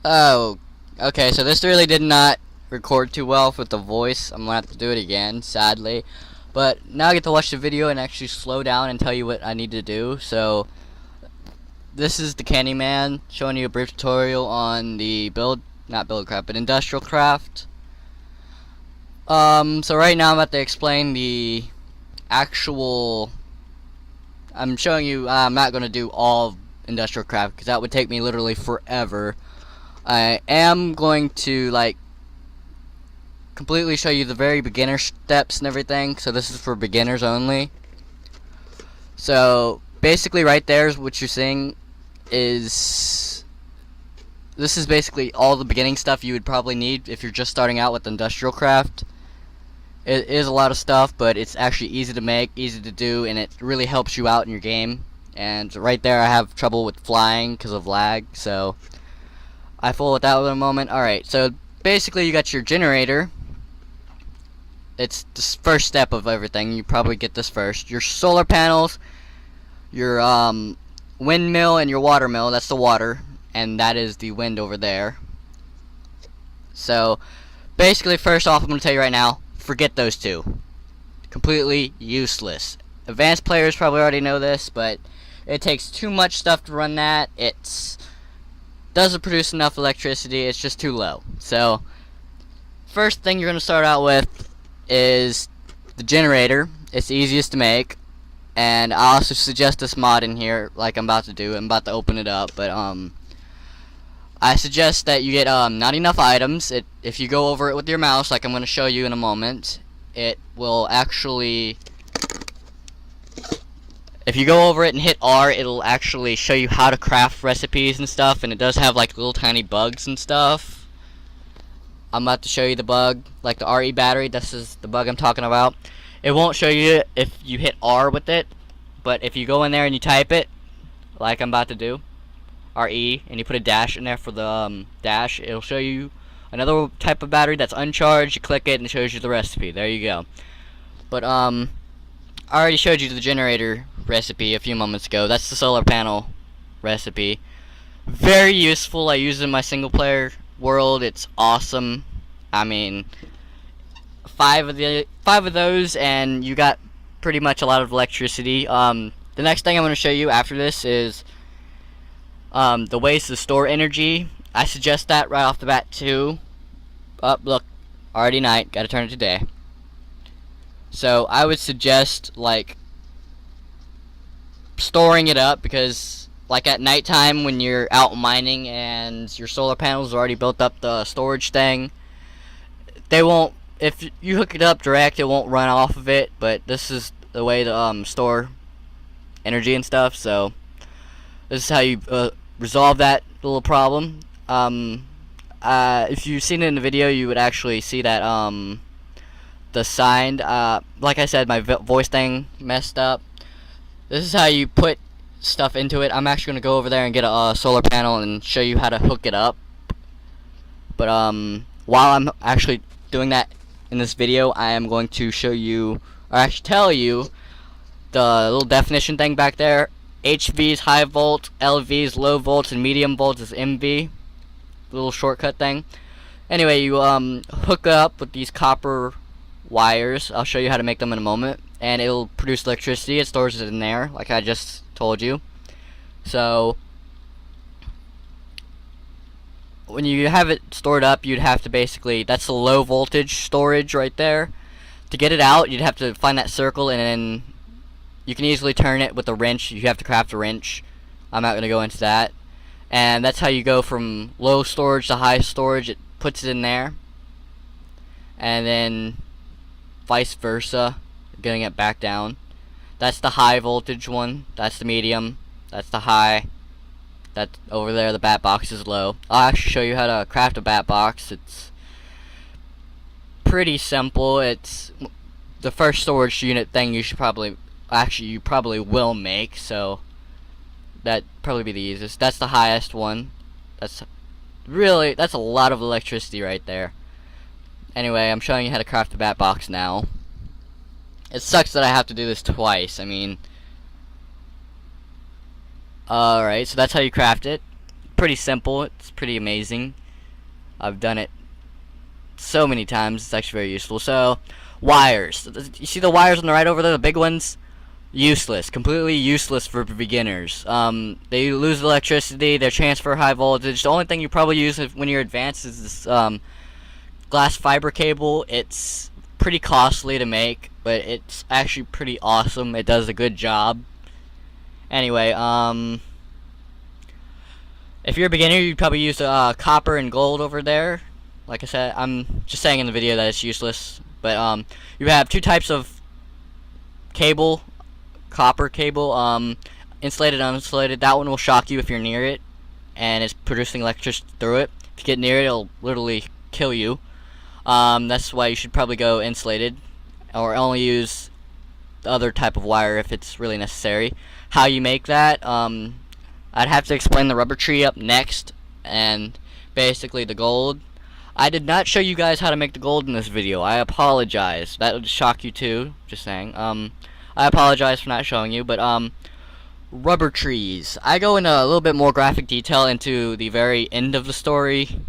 Oh, okay, so this really did not record too well with the voice. I'm gonna have to do it again, sadly. But now I get to watch the video and actually slow down and tell you what I need to do. So, this is the Candyman showing you a brief tutorial on the not build craft, but industrial craft. So right now I'm about to explain the actual. I'm showing you, I'm not gonna do all of industrial craft because that would take me literally forever. I am going to completely show you the very beginner steps and everything, so this is for beginners only. So basically right there is what you're seeing is this is basically all the beginning stuff you would probably need if you're just starting out with industrial craft. It is a lot of stuff, but it's actually easy to make, easy to do, and it really helps you out in your game. And right there I have trouble with flying because of lag, so I fool with that in a moment. Alright, so basically you got your generator. It's the first step of everything. You probably get this first. Your solar panels, your windmill, and your water mill. That's the water, and that is the wind over there. So basically, first off, I'm going to tell you right now, forget those two. Completely useless. Advanced players probably already know this, but it takes too much stuff to run that. It doesn't produce enough electricity. It's just too low. So first thing you're going to start out with is the generator. It's the easiest to make, and I also suggest this mod in here like I'm about to do. I'm about to open it up, but I suggest that you get not enough items. If you go over it with your mouse, like I'm going to show you in a moment, it will actually, if you go over it and hit R, it'll actually show you how to craft recipes and stuff, and it does have like little tiny bugs and stuff. I'm about to show you the bug, like the RE battery. This is the bug I'm talking about. It won't show you if you hit R with it, but if you go in there and you type it, like I'm about to do, RE, and you put a dash in there for the dash, it'll show you another type of battery that's uncharged. You click it and it shows you the recipe. There you go. But I already showed you the generator recipe a few moments ago. That's the solar panel recipe. Very useful. I use it in my single player world. It's awesome. I mean, five of those and you got pretty much a lot of electricity. The next thing I'm going to show you after this is the ways to store energy. I suggest that right off the bat too. Look, already night, gotta turn it to day. So I would suggest like storing it up, because like at nighttime when you're out mining and your solar panels already built up the storage thing, they won't, if you hook it up direct, it won't run off of it. But this is the way to store energy and stuff. So this is how you resolve that little problem. If you've seen it in the video, you would actually see that the sign, like I said, my voice thing messed up. This is how you put stuff into it. I'm actually going to go over there and get a solar panel and show you how to hook it up. But while I'm actually doing that in this video, I am going to show you, or actually tell you, the little definition thing back there. HV is high volt, LV is low volt, and medium volt is MV. Little shortcut thing. Anyway, you hook up with these copper wires. I'll show you how to make them in a moment, and it'll produce electricity. It stores it in there, like I just told you. So when you have it stored up, you'd have to basically, that's the low voltage storage right there. To get it out, you'd have to find that circle, and then you can easily turn it with a wrench. You have to craft a wrench. I'm not going to go into that. And that's how you go from low storage to high storage. It puts it in there. And then vice versa, getting it back down. That's the high voltage one. That's the medium. That's the high. That's over there, the bat box is low. I'll actually show you how to craft a bat box. It's pretty simple. It's the first storage unit thing you should probably, actually you probably will make, so that'd probably be the easiest. That's the highest one. That's a lot of electricity right there. Anyway, I'm showing you how to craft a bat box now. It sucks that I have to do this twice. I mean, alright, so that's how you craft it. pretty simple. It's pretty amazing. I've done it so many times. It's actually very useful. So, wires. You see the wires on the right over there, the big ones? Useless. Completely useless for beginners. They lose electricity. They transfer high voltage. The only thing you probably use when you're advanced is this glass fiber cable. It's pretty costly to make, but it's actually pretty awesome. It does a good job. Anyway, if you're a beginner, you'd probably use copper and gold over there. Like I said, I'm just saying in the video that it's useless. But you have two types of cable, copper cable, insulated and uninsulated. That one will shock you if you're near it, and it's producing electricity through it. If you get near it, it'll literally kill you. That's why you should probably go insulated, or only use the other type of wire if it's really necessary. How you make that, I'd have to explain the rubber tree up next, and basically the gold. I did not show you guys how to make the gold in this video. I apologize. That would shock you too, just saying. I apologize for not showing you, but rubber trees. I go into a little bit more graphic detail into the very end of the story,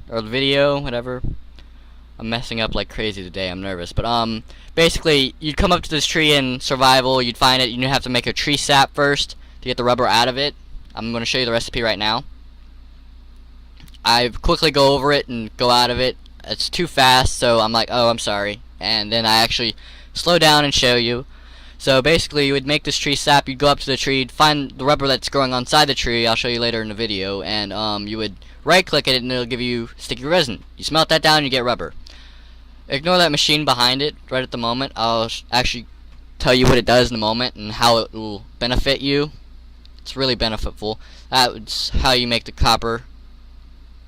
or the video, whatever. I'm messing up like crazy today, I'm nervous. But basically, you'd come up to this tree in survival, you'd find it, you'd have to make a tree sap first to get the rubber out of it. I'm going to show you the recipe right now. I quickly go over it and go out of it. It's too fast, so I'm like, oh, I'm sorry. And then I actually slow down and show you. So basically, you would make this tree sap, you'd go up to the tree, find the rubber that's growing on side the tree, I'll show you later in the video, and you would right-click it and it'll give you sticky resin. You smelt that down, you get rubber. Ignore that machine behind it right at the moment. I'll actually tell you what it does in a moment and how it will benefit you. It's really beneficial. That's how you make the copper.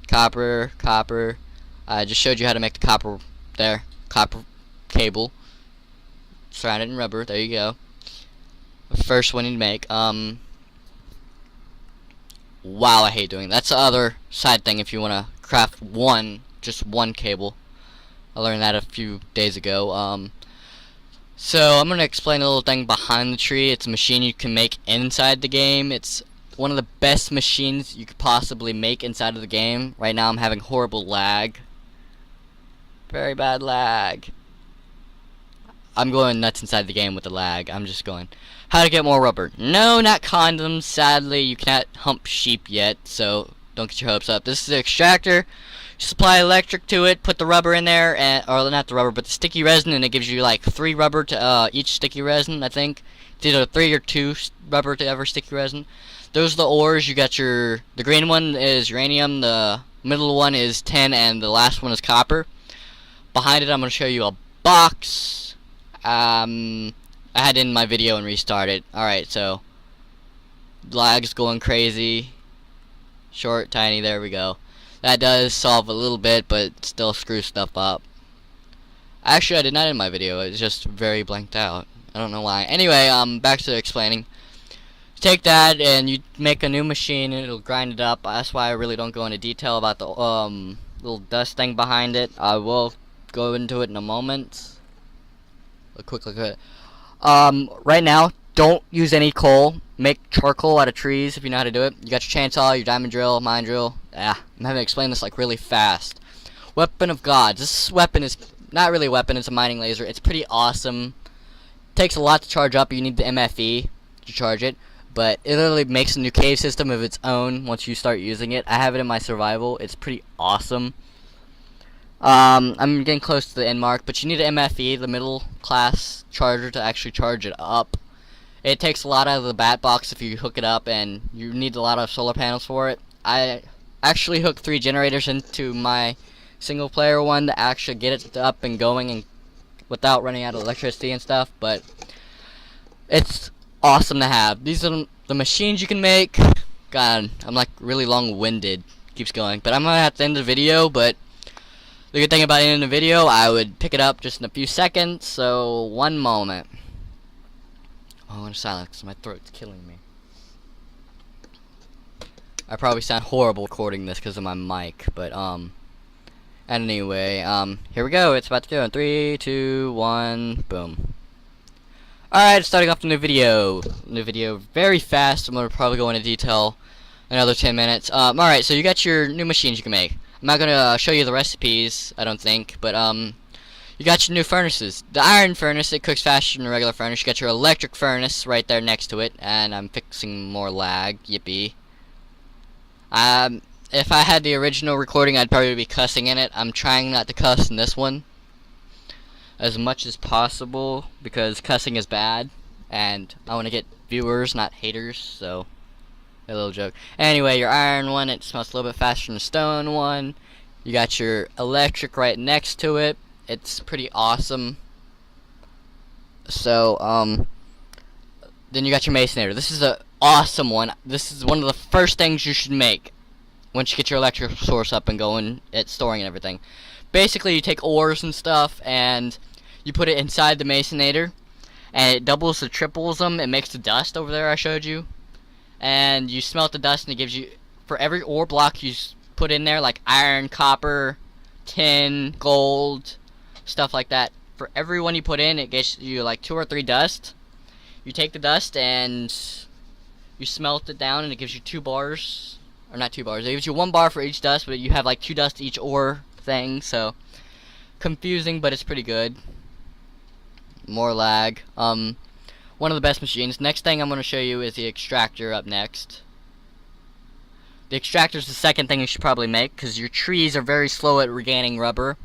Copper. I just showed you how to make the copper there. Copper cable. Surrounded in rubber. There you go. The first one you make. Wow, I hate doing that. That's the other side thing if you want to craft just one cable. I learned that a few days ago. So I'm going to explain a little thing behind the tree. It's a machine you can make inside the game. It's one of the best machines you could possibly make inside of the game. Right now I'm having horrible lag. Very bad lag. I'm going nuts inside the game with the lag. I'm just going, how to get more rubber? No, not condoms. Sadly, you cannot hump sheep yet, so don't get your hopes up. This is the extractor. Supply electric to it, put the rubber in there, or not the rubber, but the sticky resin, and it gives you like 3 rubber to each sticky resin, I think. It's either 3 or 2 rubber to every sticky resin. Those are the ores. You got the green one is uranium, the middle one is tin, and the last one is copper. Behind it, I'm going to show you a box. I had it in my video and restart it. Alright, so lag's going crazy. Short, tiny, there we go. That does solve a little bit, but still screws stuff up. Actually, I did not in my video. It's just very blanked out. I don't know why. Anyway, back to explaining. Take that and you make a new machine and it'll grind it up. That's why I really don't go into detail about the little dust thing behind it. I will go into it in a moment. A quick look at it. Right now, don't use any coal. Make charcoal out of trees if you know how to do it. You got your chainsaw, your diamond drill, mine drill. I'm having to explain this like really fast. Weapon of Gods. This weapon is not really a weapon, it's a mining laser. It's pretty awesome. Takes a lot to charge up. You need the MFE to charge it. But it literally makes a new cave system of its own once you start using it. I have it in my survival. It's pretty awesome. I'm getting close to the end mark, but you need an MFE, the middle class charger, to actually charge it up. It takes a lot out of the bat box if you hook it up, and you need a lot of solar panels for it. I actually hooked 3 generators into my single player one to actually get it up and going and without running out of electricity and stuff, but it's awesome to have. These are the machines you can make. God, I'm like really long-winded. Keeps going, but I'm gonna have to end the video. But the good thing about ending the video, I would pick it up just in a few seconds. So one moment. Oh, I'm gonna silence because my throat's killing me. I probably sound horrible recording this because of my mic, but anyway, here we go. It's about to go in 3, 2, 1, boom. Alright, starting off the new video. Very fast. I'm gonna probably go into detail Another 10 minutes. Alright, so you got your new machines you can make. I'm not gonna show you the recipes, I don't think, but you got your new furnaces. The iron furnace, it cooks faster than a regular furnace. You got your electric furnace right there next to it, and I'm fixing more lag. Yippee. If I had the original recording, I'd probably be cussing in it. I'm trying not to cuss in this one as much as possible because cussing is bad, and I want to get viewers, not haters, so a little joke. Anyway, your iron one, it smells a little bit faster than the stone one. You got your electric right next to it. It's pretty awesome. So, then you got your masonator. This is a awesome one. This is one of the first things you should make once you get your electric source up and going at storing and everything. Basically, you take ores and stuff and you put it inside the masonator, and it doubles or triples them. It makes the dust over there I showed you, and you smelt the dust, and it gives you, for every ore block you put in there, like iron, copper, tin, gold, stuff like that, for every one you put in, it gets you like 2 or 3 dust. You take the dust and you smelt it down, and it gives you 2 bars, or not 2 bars, it gives you 1 bar for each dust, but you have like 2 dust each ore thing, so confusing, but it's pretty good. More lag. One of the best machines. Next thing I'm going to show you is the extractor up next. The extractor is the second thing you should probably make, because your trees are very slow at regaining rubber.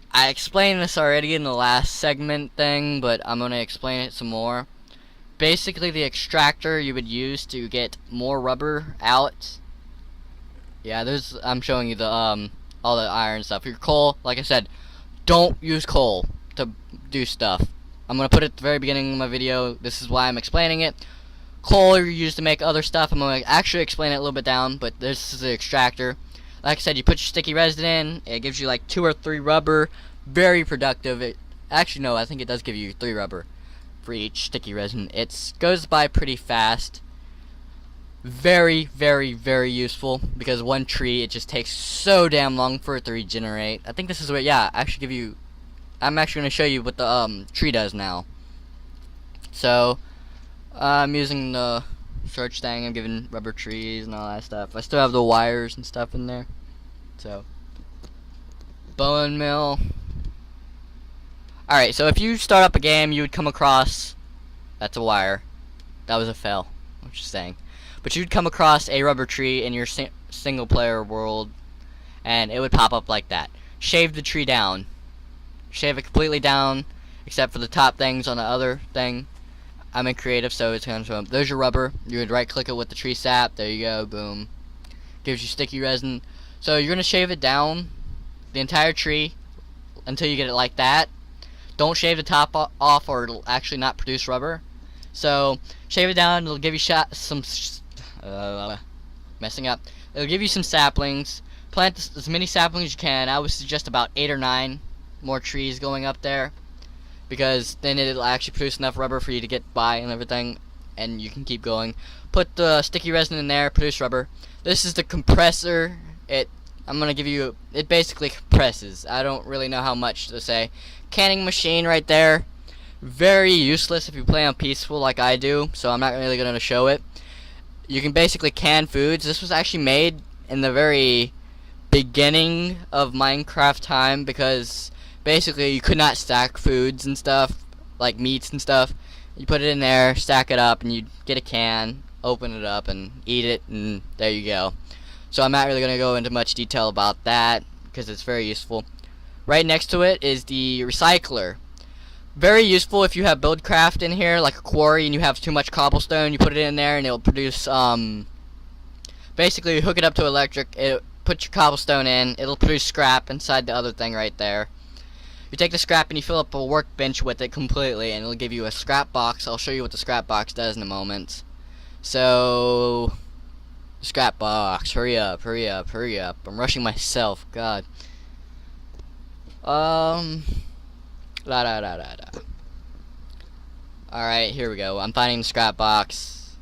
I explained this already in the last segment thing, but I'm going to explain it some more. Basically, the extractor you would use to get more rubber out. Yeah, I'm showing you the all the iron stuff. Your coal, like I said, don't use coal to do stuff. I'm gonna put it at the very beginning of my video. This is why I'm explaining it. Coal you use to make other stuff. I'm gonna actually explain it a little bit down, but this is the extractor. Like I said, you put your sticky resin in. It gives you like 2 or 3 rubber. Very productive. Actually, no, I think it does give you 3 rubber for each sticky resin. It goes by pretty fast. Very, very, very useful, because one tree, it just takes so damn long for it to regenerate. I think this is what, yeah, I'm actually going to show you what the tree does now. So, I'm using the search thing. I'm giving rubber trees and all that stuff. I still have the wires and stuff in there. So, bone mill. Alright, so if you start up a game, you would come across, that's a wire. That was a fail, I'm just saying. But you'd come across a rubber tree in your single player world, and it would pop up like that. Shave the tree down. Shave it completely down, except for the top things on the other thing. I'm in creative, so it's going to show up. There's your rubber. You would right click it with the tree sap. There you go, boom. Gives you sticky resin. So you're going to shave it down, the entire tree, until you get it like that. Don't shave the top off, or it'll actually not produce rubber. So shave it down. It'll give you messing up. It'll give you some saplings. Plant as many saplings as you can. I would suggest about 8 or 9 more trees going up there, because then it'll actually produce enough rubber for you to get by and everything, and you can keep going. Put the sticky resin in there, produce rubber. This is the compressor. I'm gonna give you, it basically compresses. I don't really know how much to say. Canning machine right there. Very useless if you play on peaceful like I do, so I'm not really gonna show it. You can basically can foods. This was actually made in the very beginning of Minecraft time, because basically you could not stack foods and stuff, like meats and stuff. You put it in there, stack it up, and you get a can, open it up, and eat it, and there you go. So I'm not really going to go into much detail about that, because it's very useful. Right next to it is the recycler. Very useful if you have Buildcraft in here, like a quarry, and you have too much cobblestone. You put it in there, and it'll produce, basically you hook it up to electric, put your cobblestone in, it'll produce scrap inside the other thing right there. You take the scrap and you fill up a workbench with it completely, and it'll give you a scrap box. I'll show you what the scrap box does in a moment. So, scrap box, hurry up, hurry up, hurry up. I'm rushing myself, God. Alright, here we go. I'm finding the scrap box.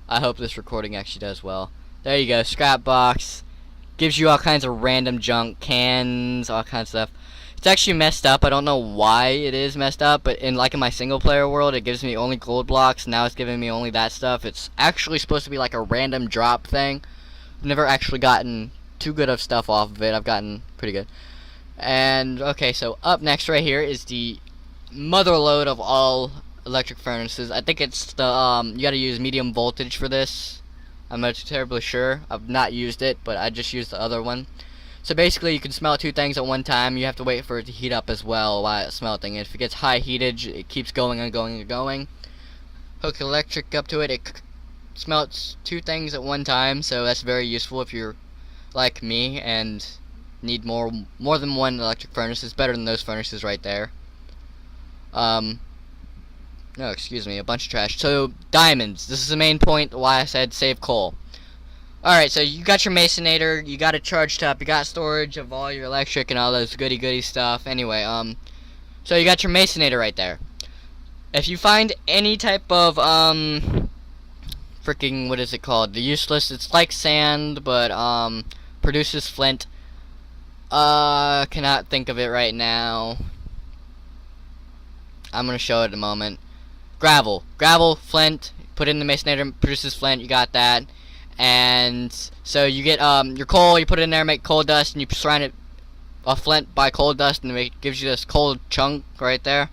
I hope this recording actually does well. There you go, scrap box. Gives you all kinds of random junk, cans, all kinds of stuff. It's actually messed up. I don't know why it is messed up, but in my single player world, it gives me only gold blocks. Now it's giving me only that stuff. It's actually supposed to be like a random drop thing. I've never actually gotten too good of stuff off of it. I've gotten pretty good. And okay, so up next right here is the motherlode of all electric furnaces. I think it's the you got to use medium voltage for this. I'm not terribly sure. I've not used it, but I just used the other one. So basically, you can smelt two things at one time. You have to wait for it to heat up as well while it's smelting. If it gets high heated, it keeps going and going and going. Hook electric up to it. It smelts two things at one time, so that's very useful if you're like me and need more than one electric furnace. It's better than those furnaces right there. No, excuse me, a bunch of trash. So, diamonds. This is the main point why I said save coal. Alright, so you got your masonator, you got it charged up, you got storage of all your electric and all those goody stuff. Anyway, so you got your masonator right there. If you find any type of, freaking, what is it called? The useless, it's like sand, but, produces flint. Cannot think of it right now. I'm gonna show it in a moment. Gravel, flint, put it in the masonator, produces flint, you got that. And so you get your coal, you put it in there, make coal dust, and you surround it flint by coal dust, and it gives you this coal chunk right there.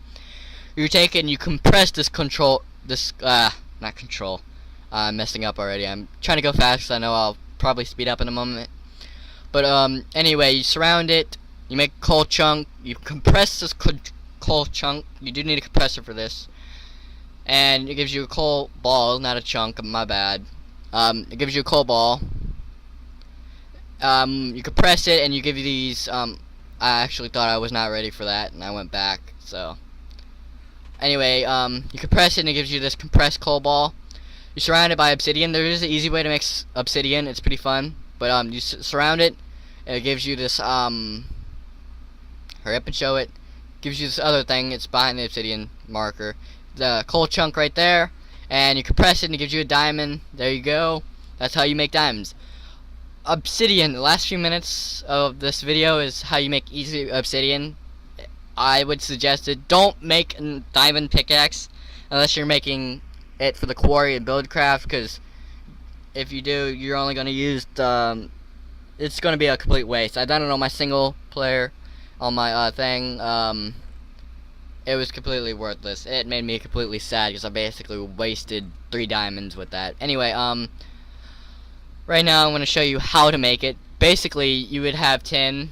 You take it and you compress this not control. I'm messing up already. I'm trying to go fast, so I know I'll probably speed up in a moment. But anyway, you surround it, you make coal chunk, you compress this coal chunk. You do need a compressor for this, and it gives you a coal ball, not a chunk. My bad. It gives you a coal ball. You compress it, and you give you these. I actually thought I was not ready for that, and I went back. So anyway, you compress it, and it gives you this compressed coal ball. You surround it by obsidian. There is an easy way to make obsidian. It's pretty fun. But you surround it, and it gives you this. Hurry up and show it. Gives you this other thing. It's behind the obsidian marker. The coal chunk right there. And you compress it and it gives you a diamond. There you go. That's how you make diamonds. Obsidian. The last few minutes of this video is how you make easy obsidian. I would suggest it. Don't make a diamond pickaxe unless you're making it for the quarry and buildcraft, because if you do, you're only going to use it's going to be a complete waste. I've done it on my single player on my thing. It was completely worthless. It made me completely sad because I basically wasted 3 diamonds with that. Anyway, right now I'm going to show you how to make it. Basically, you would have tin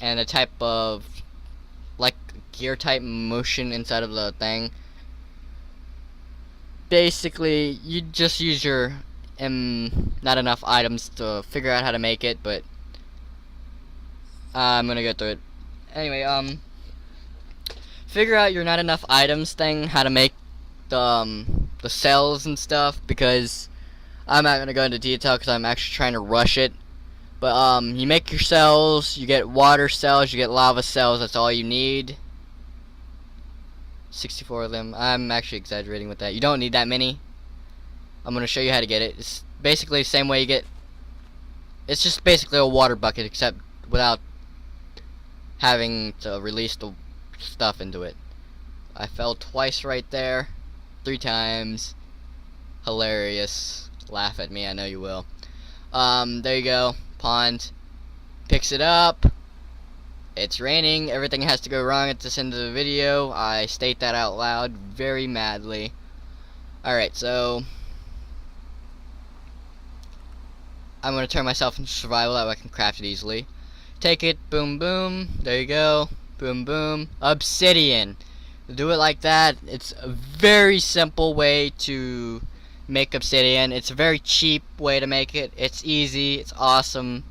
and a type of, like, gear type motion inside of the thing. Basically, you just use your not enough items to figure out how to make it, but I'm going to go through it. Anyway, figure out your not enough items thing, how to make the cells and stuff, because I'm not gonna go into detail because I'm actually trying to rush it. But you make your cells, you get water cells, you get lava cells. That's all you need. 64 of them. I'm actually exaggerating with that. You don't need that many. I'm gonna show you how to get it. It's basically the same way you get. It's just basically a water bucket, except without having to release the stuff into it. I fell twice right there. 3 times. Hilarious. Laugh at me, I know you will. There you go. Pond. Picks it up. It's raining. Everything has to go wrong at this end of the video. I state that out loud very madly. Alright, so I'm going to turn myself into survival that way I can craft it easily. Take it. Boom, boom. There you go. Boom, boom. Obsidian. Do it like that. It's a very simple way to make obsidian. It's a very cheap way to make it. It's easy. It's awesome.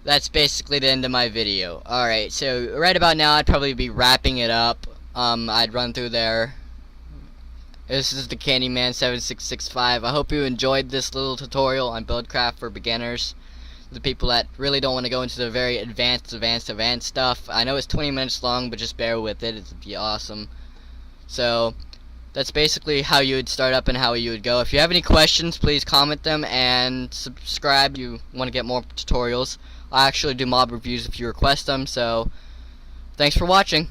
That's basically the end of my video. Alright, so right about now I'd probably be wrapping it up. I'd run through there. This is the Candyman7665. I hope you enjoyed this little tutorial on Buildcraft for beginners. The people that really don't want to go into the very advanced stuff. I know it's 20 minutes long, but just bear with it. It'd be awesome. So that's basically how you would start up and how you would go. If you have any questions, please comment them and subscribe if you want to get more tutorials. I actually do mob reviews if you request them. So Thanks for watching.